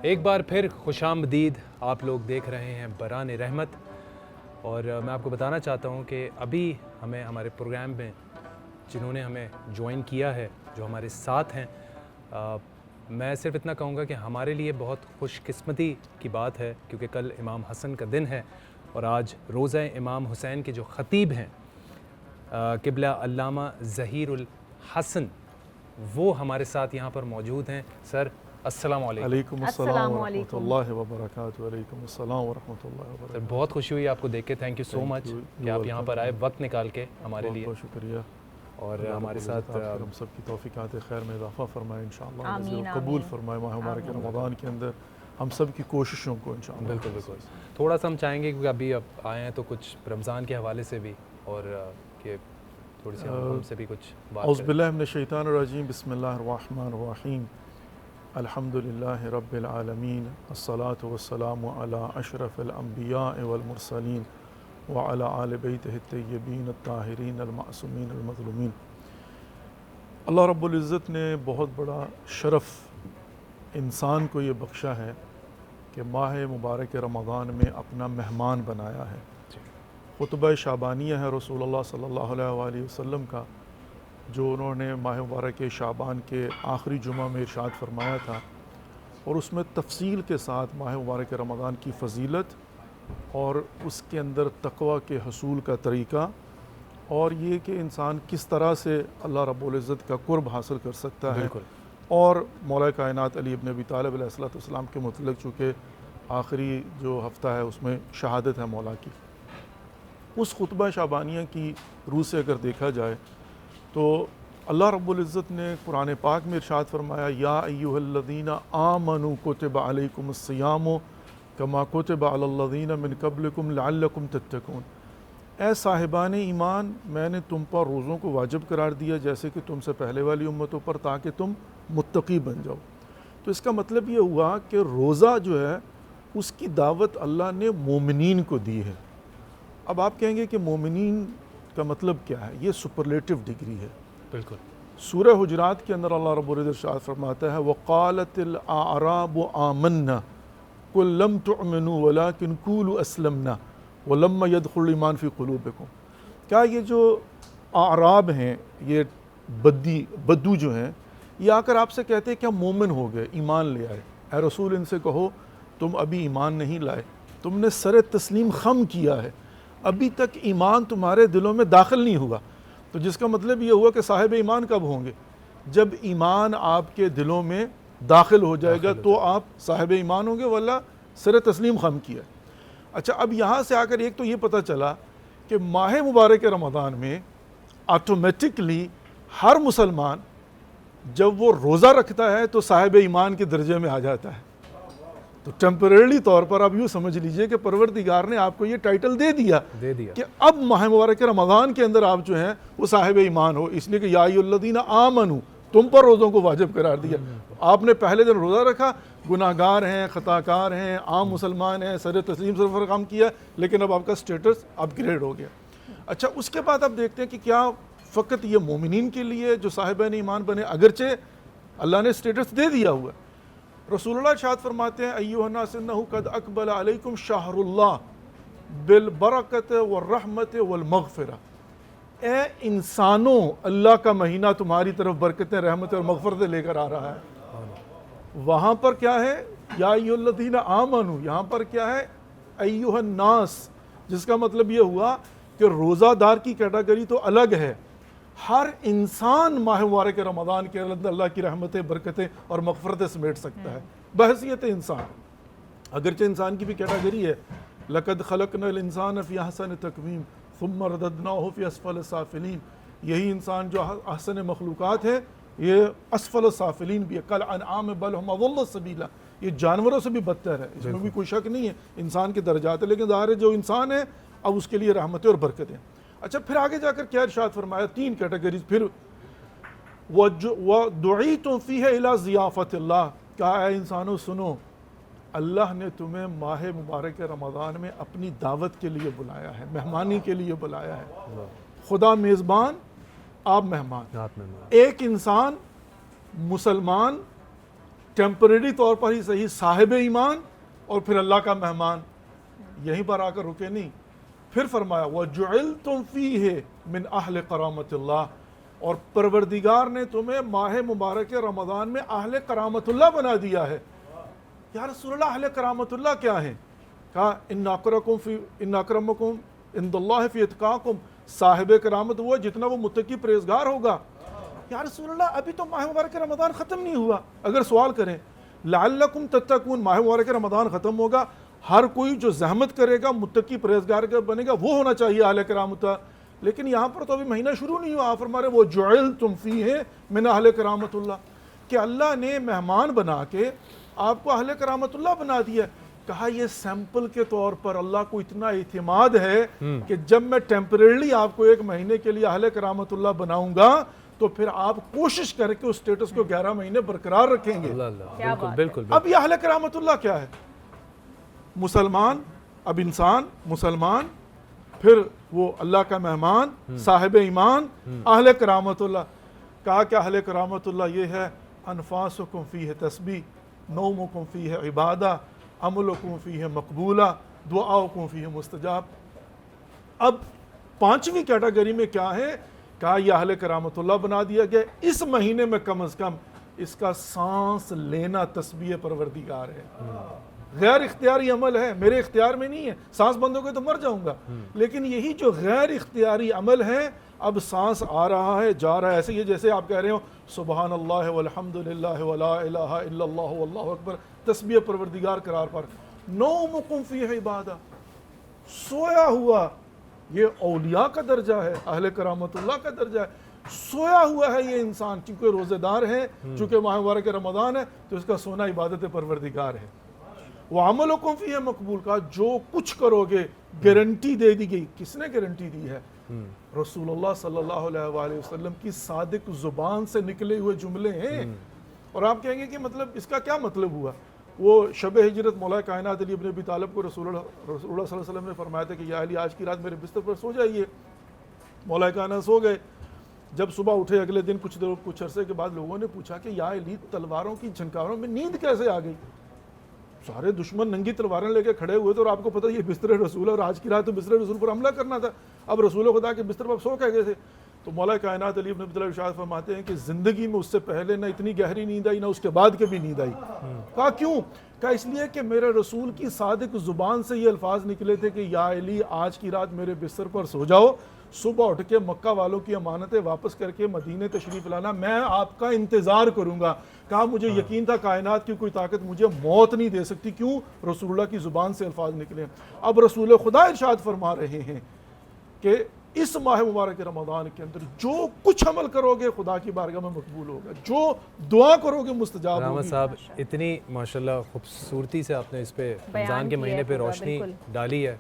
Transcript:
ایک بار پھر خوش آمدید. آپ لوگ دیکھ رہے ہیں بران رحمت, اور میں آپ کو بتانا چاہتا ہوں کہ ابھی ہمیں ہمارے پروگرام میں جنہوں نے ہمیں جوائن کیا ہے, جو ہمارے ساتھ ہیں, میں صرف اتنا کہوں گا کہ ہمارے لیے بہت خوش قسمتی کی بات ہے, کیونکہ کل امام حسن کا دن ہے اور آج روزہ امام حسین کے جو خطیب ہیں قبلہ علامہ ظہیر الحسن, وہ ہمارے ساتھ یہاں پر موجود ہیں. سر السلام علیکم. علیکم السلام ورحمۃ اللہ وبرکاتہ. وعلیکم السلام ورحمۃ اللہ وبرکاتہ. سر بہت خوشی ہوئی آپ کو دیکھ کے, تھینک یو سو مچ کہ آپ یہاں پر آئے وقت نکال کے ہمارے لیے. بہت شکریہ, اور ہمارے ساتھ ہم سب کی توفیقات خیر میں اضافہ فرمائے انشاءاللہ, نصیب قبول فرمائے ماہ مبارک رمضان کے اندر ہم سب کی کوششوں کو انشاءاللہ. بالکل بالکل. تھوڑا سا ہم چاہیں گے کیونکہ ابھی اب آئے ہیں تو کچھ رمضان کے حوالے سے بھی, اور کہ تھوڑی سی ہم سے بھی کچھ بات اعوذ باللہ من الشیطان الرجیم. بسم اللہ الرحمن الرحیم. الحمد للہ رب العالمین, الصلاۃ والسلام علی اشرف الانبیاء والمرسلین وعلی آل بیتہ الطیبین الطاہرین المعصومین المظلومین. اللہ رب العزت نے بہت بڑا شرف انسان کو یہ بخشا ہے کہ ماہ مبارک رمضان میں اپنا مہمان بنایا ہے. خطبہ شعبانیہ ہے رسول اللہ صلی اللہ علیہ وآلہ وسلم کا, جو انہوں نے ماہ مبارک شعبان کے آخری جمعہ میں ارشاد فرمایا تھا, اور اس میں تفصیل کے ساتھ ماہ مبارک رمضان کی فضیلت اور اس کے اندر تقوی کے حصول کا طریقہ, اور یہ کہ انسان کس طرح سے اللہ رب العزت کا قرب حاصل کر سکتا ہے. اور مولا کائنات علی ابن ابی طالب علیہ السلام کے متعلق چونکہ آخری جو ہفتہ ہے اس میں شہادت ہے مولا کی, اس خطبہ شعبانیہ کی روح سے اگر دیکھا جائے تو اللہ رب العزت نے قرآن پاک میں ارشاد فرمایا, یا ایھا الذین آمنوا کتب علیکم الصیام کما کتب علی الذین من قبلکم لعلکم تتقون. اے صاحبان ایمان, میں نے تم پر روزوں کو واجب قرار دیا جیسے کہ تم سے پہلے والی امتوں پر, تاکہ تم متقی بن جاؤ. تو اس کا مطلب یہ ہوا کہ روزہ جو ہے اس کی دعوت اللہ نے مومنین کو دی ہے. اب آپ کہیں گے کہ مومنین کا مطلب کیا ہے؟ یہ سپرلیٹو ڈگری ہے. بالکل. سورہ حجرات کے اندر اللہ رب العزت ارشاد فرماتا ہے, وقالت الاعراب آمنا قل لم تؤمنوا ولکن قولوا اسلمنا ولما يدخل الایمان فی قلوبکم. کیا یہ جو اعراب ہیں, یہ بدو جو ہیں, یہ آ کر آپ سے کہتے ہیں کیا مومن ہو گئے, ایمان لے آئے؟ اے رسول ان سے کہو تم ابھی ایمان نہیں لائے, تم نے سر تسلیم خم کیا ہے, ابھی تک ایمان تمہارے دلوں میں داخل نہیں ہوا. تو جس کا مطلب یہ ہوا کہ صاحب ایمان کب ہوں گے؟ جب ایمان آپ کے دلوں میں داخل ہو جائے گا تو آپ صاحب ایمان ہوں گے, واللہ سر تسلیم خم کیا. اچھا, اب یہاں سے آ کر ایک تو یہ پتہ چلا کہ ماہ مبارک رمضان میں آٹومیٹکلی ہر مسلمان جب وہ روزہ رکھتا ہے تو صاحب ایمان کے درجے میں آ جاتا ہے. تو ٹیمپریرلی طور پر آپ یوں سمجھ لیجئے کہ پروردگار نے آپ کو یہ ٹائٹل دے دیا کہ اب ماہ مبارک رمضان کے اندر آپ جو ہیں وہ صاحب ایمان ہو, اس لیے کہ یا ایھا الذین آمنوا, تم پر روزوں کو واجب قرار دیا. آپ نے پہلے دن روزہ رکھا, گناہگار ہیں, خطا کار ہیں, عام مسلمان ہیں, سر تسلیم سے فرقام کیا, لیکن اب آپ کا سٹیٹس اپ گریڈ ہو گیا. اچھا, اس کے بعد آپ دیکھتے ہیں کہ کیا فقط یہ مومنین کے لیے جو صاحبین ایمان بنے, اگرچہ اللہ نے سٹیٹس دے دیا ہوا. رسول اللہ ارشاد فرماتے ہیں, ایھا الناس انہ قد اقبل علیکم شہر اللہ بالبرکۃ والرحمۃ والمغفرہ. اے انسانوں, اللہ کا مہینہ تمہاری طرف برکتیں, رحمتیں اور مغفرتیں لے کر آ رہا ہے. وہاں پر کیا ہے؟ یا ایھا الذین آمنوا. یہاں پر کیا ہے؟ ایھا الناس, جس کا مطلب یہ ہوا کہ روزہ دار کی کیٹیگری تو الگ ہے, ہر انسان ماہ مبارک رمضان کے اندر اللہ کی رحمتیں, برکتیں اور مغفرتیں سمیٹ سکتا ہے بحیثیت انسان. اگرچہ انسان کی بھی کیٹیگری ہے, لَقَدْ خَلَقْنَا الْإِنسَانَ فِي أَحْسَنِ تَقْوِيمٍ ثُمَّ رَدَدْنَاهُ فِي أَسْفَلِ السَّافِلِينَ. یہی انسان جو احسن مخلوقات ہے یہ اسفل السافلین بھی ہے, کالانعام بل هم اضل سبیلا, یہ جانوروں سے بھی بدتر ہے, اس میں بھی کوئی شک نہیں ہے, انسان کے درجات ہے, لیکن ظاہر ہے جو انسان ہے اب اس کے لیے رحمتیں اور برکتیں. اچھا, پھر آگے جا کر کیا ارشاد فرمایا؟ 3 کیٹیگریز. پھر وَدُعِيتُمْ فِيهَ إِلَىٰ ضِيَافَةِ اللَّهِ. کہا اے انسانوں سنو, اللہ نے تمہیں ماہ مبارک رمضان میں اپنی دعوت کے لیے بلایا ہے, مہمانی کے لیے بلایا ہے. خدا میزبان, آپ مہمان. ایک انسان مسلمان ٹیمپریری طور پر ہی صحیح صاحب ایمان اور پھر اللہ کا مہمان، یہیں پر آ کر رکے نہیں. پھر فرمایا وَجُعِلْتُمْ فِيهِ مِنْ أَهْلِ قَرَامَةِ اللَّهِ، اور پروردگار نے تمہیں ماہ مبارک رمضان میں اہل کرامت اللہ بنا دیا ہے. یا رسول اللہ اہل کرامت اللہ کیا ہیں؟ کہا ان اکرمکم عند اللہ فی اتقاکم، صاحب کرامت وہ جتنا وہ متقی پرہیزگار ہوگا. یا رسول اللہ ابھی تو ماہ مبارک رمضان ختم نہیں ہوا. اگر سوال کریں لعلکم تتقون، ماہ مبارک رمضان ختم ہوگا، ہر کوئی جو زحمت کرے گا متقی پرہیزگار بنے گا وہ ہونا چاہیے اہل کرامت. لیکن یہاں پر تو ابھی مہینہ شروع نہیں ہوا. آپ فرما رہے وہ جعلتم فیہ من اہل کرامت اللہ، کہ اللہ نے مہمان بنا کے آپ کو اہل کرامت اللہ بنا دیا. کہا یہ سیمپل کے طور پر اللہ کو اتنا اعتماد ہے کہ جب میں ٹیمپریرلی آپ کو ایک مہینے کے لیے اہل کرامت اللہ بناؤں گا تو پھر آپ کوشش کر کے اس سٹیٹس کو 11 مہینے برقرار رکھیں گے. بالکل بالکل. اب یہ اہل کرامت اللہ کیا ہے؟ مسلمان، اب انسان مسلمان، پھر وہ اللہ کا مہمان، صاحب ایمان، اہل کرامت اللہ. کہا کہ اہل کرامت اللہ یہ ہے انفاسکم فیہ تسبیح، نومکم فیہ عبادہ، عملکم فیہ مقبولہ، دعاؤکم فیہ مستجاب. اب پانچویں کیٹیگری میں کیا ہے؟ کہا یہ اہل کرامت اللہ بنا دیا گیا. اس مہینے میں کم از کم اس کا سانس لینا تسبیح پروردگار ہے. غیر اختیاری عمل ہے، میرے اختیار میں نہیں ہے. سانس بند ہو گئی تو مر جاؤں گا، لیکن یہی جو غیر اختیاری عمل ہے، اب سانس آ رہا ہے جا رہا ہے. ایسے یہ جیسے آپ کہہ رہے ہو سبحان اللہ والحمد للہ ولا الہ الا اللہ واللہ اکبر، تسبیح پروردگار قرار پر. نومکم فیہ عبادہ، سویا ہوا، یہ اولیاء کا درجہ ہے، اہل کرامت اللہ کا درجہ ہے. سویا ہوا ہے یہ انسان، چونکہ روزے دار ہے، چونکہ ماہ مبارک رمضان ہے، تو اس کا سونا عبادت پروردگار ہے. وعملکم فیہ مقبول، کا جو کچھ کرو گے گارنٹی دے دی گئی. کس نے گارنٹی دی ہے؟ رسول اللہ صلی اللہ علیہ وآلہ وسلم کی صادق زبان سے نکلے ہوئے جملے ہیں. اور آپ کہیں گے کہ مطلب اس کا کیا مطلب ہوا؟ وہ شب ہجرت مولا کائنات علی ابن ابی طالب کو رسول اللہ صلی اللہ علیہ وسلم نے فرمایا تھا کہ یا علی آج کی رات میرے بستر پر سو جائیے. مولا کائنات سو گئے. جب صبح اٹھے اگلے دن کچھ عرصے کے بعد لوگوں نے پوچھا کہ یا علی تلواروں کی جھنکاروں میں نیند کیسے آ گئی؟ سارے دشمن ننگی تلواریں لے کے کھڑے ہوئے تھے اور آپ کو پتہ یہ بستر رسول ہے اور آج کی رات تو بستر رسول پر حملہ کرنا تھا. اب رسول خدا کے بستر پر سو کہہ گئے تھے. تو مولا کائنات علی ابن ابی طالب ارشاد فرماتے ہیں کہ زندگی میں اس سے پہلے نہ اتنی گہری نیند آئی نہ اس کے بعد کبھی نیند آئی. کہا کیوں؟ کہا اس لیے کہ میرے رسول کی صادق زبان سے یہ الفاظ نکلے تھے کہ یا علی آج کی رات میرے بستر پر سو جاؤ، صبح اٹھ کے مکہ والوں کی امانتیں واپس کر کے مدینے تشریف لانا، میں آپ کا انتظار کروں گا. کہا مجھے یقین تھا کائنات کی کوئی طاقت مجھے موت نہیں دے سکتی. کیوں؟ رسول اللہ کی زبان سے الفاظ نکلے. اب رسول خدا ارشاد فرما رہے ہیں کہ اس ماہ مبارک رمضان کے اندر جو کچھ عمل کرو گے خدا کی بارگاہ میں مقبول ہوگا، جو دعا کرو گے مستجاب ہوگی. رحمت صاحب اتنی ماشاءاللہ خوبصورتی سے آپ نے اس پہ رمضان کے مہینے پہ روشنی ڈالی ہے.